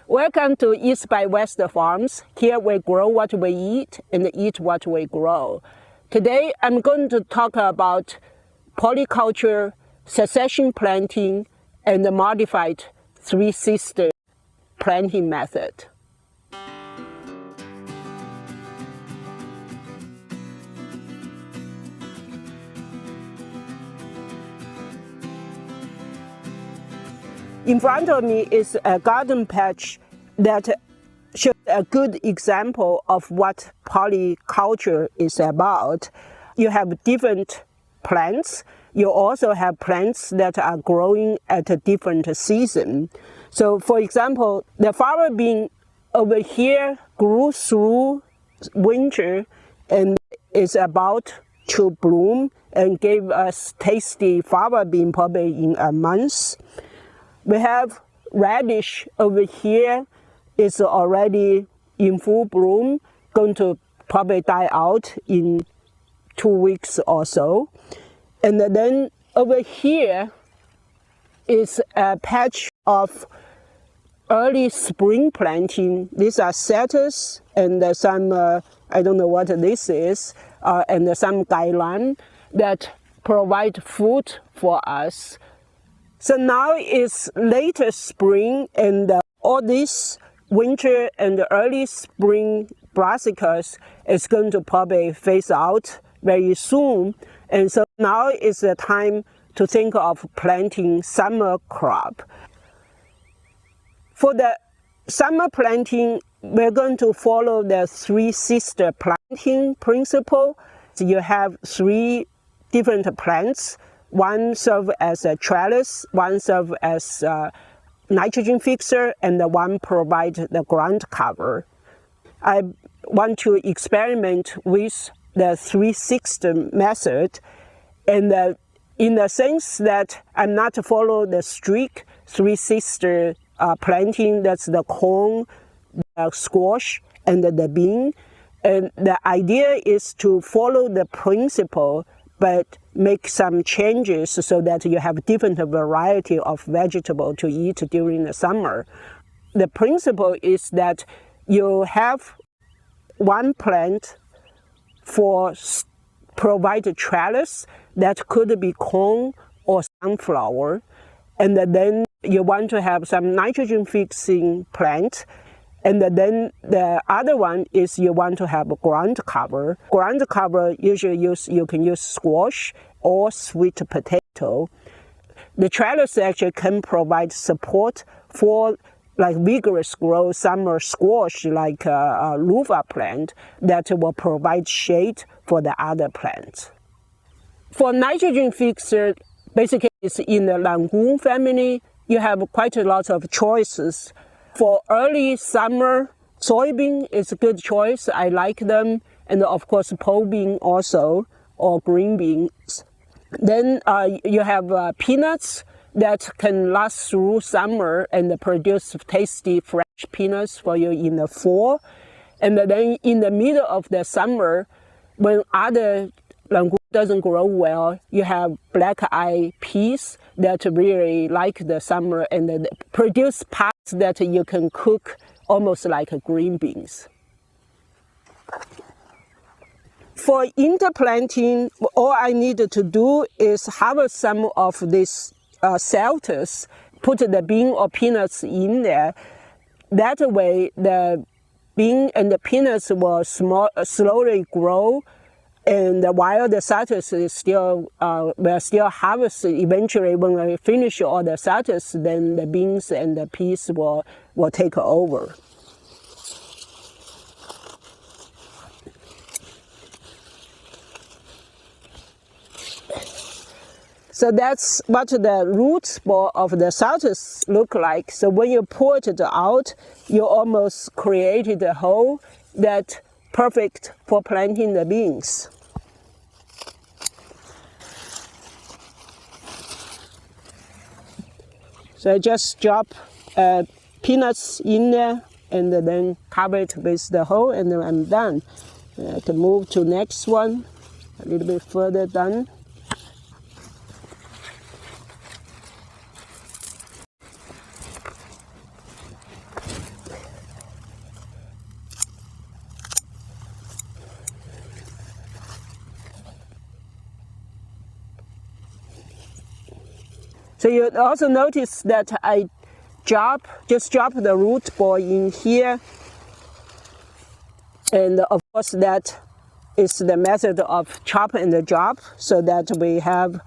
Welcome to East by West Farms. Here we grow what we eat and eat what we grow. Today I'm going to talk about polyculture, succession planting, and the modified three-sister planting method. In front of me is a garden patch that shows a good example of what polyculture is about. You have different plants. You also have plants that are growing at a different season. So for example, the fava bean over here grew through winter and is about to bloom and gave us tasty fava bean probably in a month. We have radish over here. It's already in full bloom, going to probably die out in 2 weeks or so. And then over here is a patch of early spring planting. These are setters and some, I don't know what this is, and some gailan that provide food for us. So now it's later spring and all this winter and early spring brassicas is going to probably phase out very soon. And so now is the time to think of planting summer crop. For the summer planting, we're going to follow the three-sister planting principle. So you have 3 different plants. One serves as a trellis, one serves as a nitrogen fixer, and the one provides the ground cover. I want to experiment with the three-sister method, and in the sense that I'm not follow the strict three-sister planting. That's the corn, the squash, and the bean. And the idea is to follow the principle, but make some changes so that you have different variety of vegetable to eat during the summer. The principle is that you have one plant for provide trellis that could be corn or sunflower, and then you want to have some nitrogen fixing plant. And then the other one is you want to have a ground cover. Ground cover usually you can use squash or sweet potato. The trellis actually can provide support for like vigorous growth summer squash like a loofah plant that will provide shade for the other plants. For nitrogen fixer, basically it's in the legume family. You have quite a lot of choices. For early summer, soybean is a good choice. I like them. And of course, pole bean also, or green beans. Then you have peanuts that can last through summer and produce tasty fresh peanuts for you in the fall. And then in the middle of the summer, when other legume doesn't grow well, you have black-eyed peas that really like the summer and produce parts that you can cook almost like green beans. For interplanting, all I need to do is harvest some of these celters, put the bean or peanuts in there. That way the bean and the peanuts will slowly grow. And while the citrus is still, we're still harvesting, eventually when we finish all the citrus, then the beans and the peas will take over. So that's what the root ball of the citrus look like. So when you pull it out, you almost created a hole that's perfect for planting the beans. So I just drop peanuts in there and then cover it with the hole, and then I'm done. I can move to next one, a little bit further down. So you also notice that I just drop the root ball in here. And of course that is the method of chop and drop, so that we have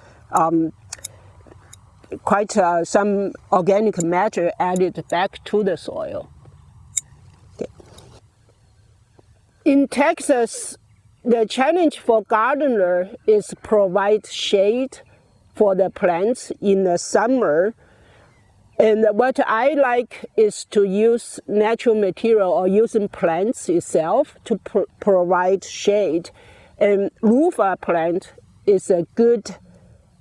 quite some organic matter added back to the soil. Okay. In Texas, the challenge for gardener is provide shade for the plants in the summer. And what I like is to use natural material or using plants itself to provide shade. And rhubarb plant is a good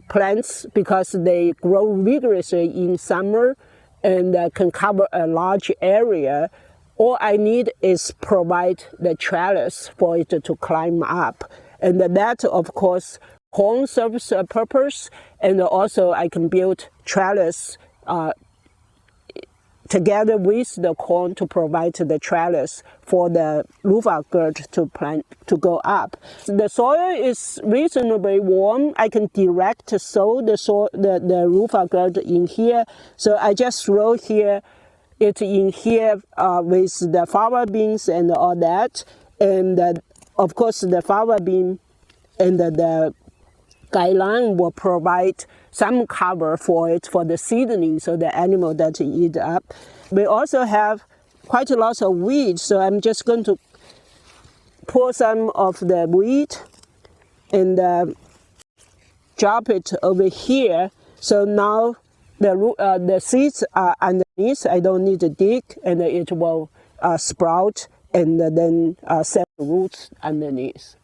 plant because they grow vigorously in summer and can cover a large area. All I need is provide the trellis for it to climb up. And that, of course, corn serves a purpose, and also I can build trellis together with the corn to provide the trellis for the rhubarb gourd to go up. The soil is reasonably warm. I can direct sow the rhubarb gourd in here. So I just throw it in here with the fava beans and all that. And of course the fava bean and the guideline will provide some cover for it for the seedling, so the animal that eat up. We also have quite a lot of weeds, so I'm just going to pour some of the weed and drop it over here. So now the seeds are underneath. I don't need to dig, and it will sprout and then set roots underneath.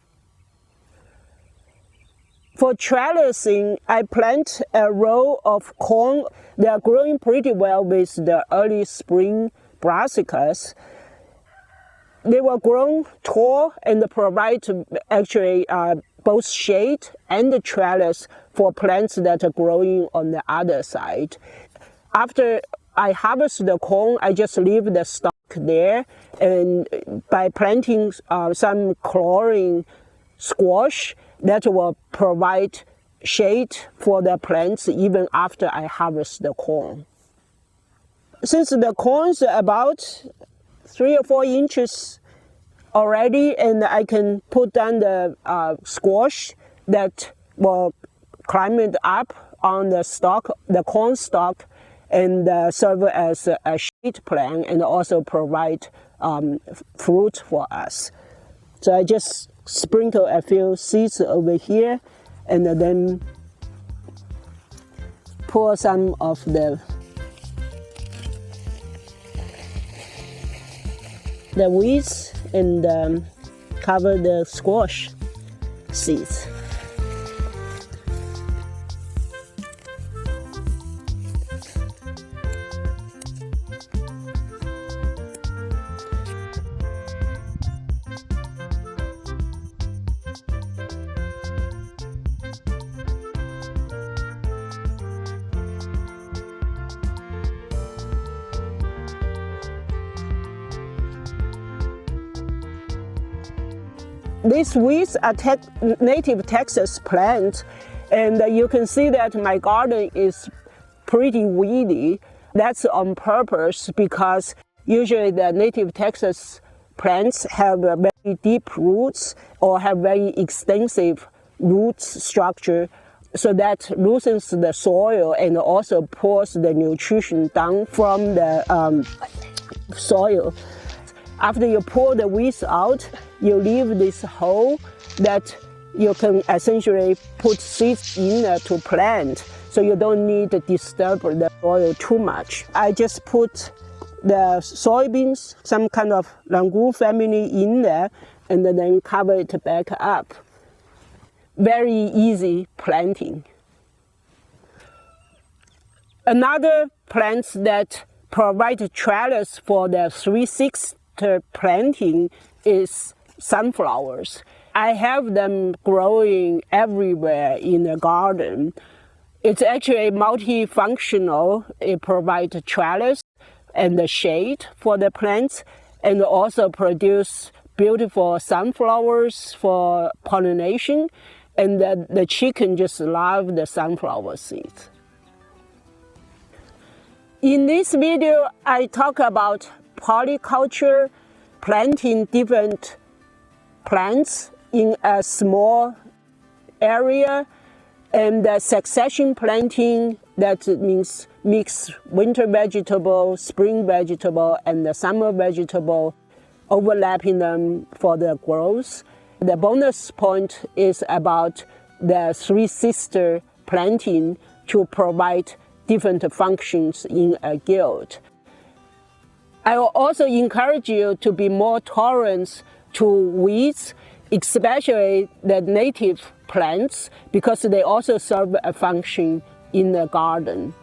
For trellising, I plant a row of corn. They are growing pretty well with the early spring brassicas. They will grow tall and provide actually both shade and the trellis for plants that are growing on the other side. After I harvest the corn, I just leave the stalk there, and by planting some chlorine squash, that will provide shade for the plants even after I harvest the corn. Since the corn is about 3 or 4 inches already, and I can put down the squash that will climb it up on the stalk, the corn stalk, and serve as a shade plant and also provide fruit for us. So I just sprinkle a few seeds over here, and then pour some of the weeds and cover the squash seeds. These weeds are native Texas plants, and you can see that my garden is pretty weedy. That's on purpose because usually the native Texas plants have very deep roots or have very extensive root structure, so that loosens the soil and also pours the nutrition down from the soil. After you pull the weeds out, you leave this hole that you can essentially put seeds in to plant, so you don't need to disturb the soil too much. I just put the soybeans, some kind of legume family in there, and then cover it back up. Very easy planting. Another plant that provides trellis for the 3/6 planting is sunflowers. I have them growing everywhere in the garden. It's actually multifunctional. It provides trellis and the shade for the plants, and also produce beautiful sunflowers for pollination, and the chicken just love the sunflower seeds. In this video, I talk about polyculture, planting different plants in a small area, and succession planting, that means mix winter vegetable, spring vegetable, and the summer vegetable, overlapping them for the growth. The bonus point is about the three sister planting to provide different functions in a guild. I will also encourage you to be more tolerant to weeds, especially the native plants, because they also serve a function in the garden.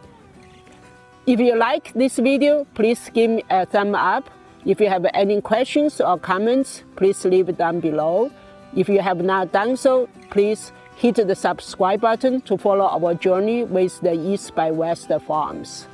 If you like this video, please give me a thumb up. If you have any questions or comments, please leave it down below. If you have not done so, please hit the subscribe button to follow our journey with the East by West Farms.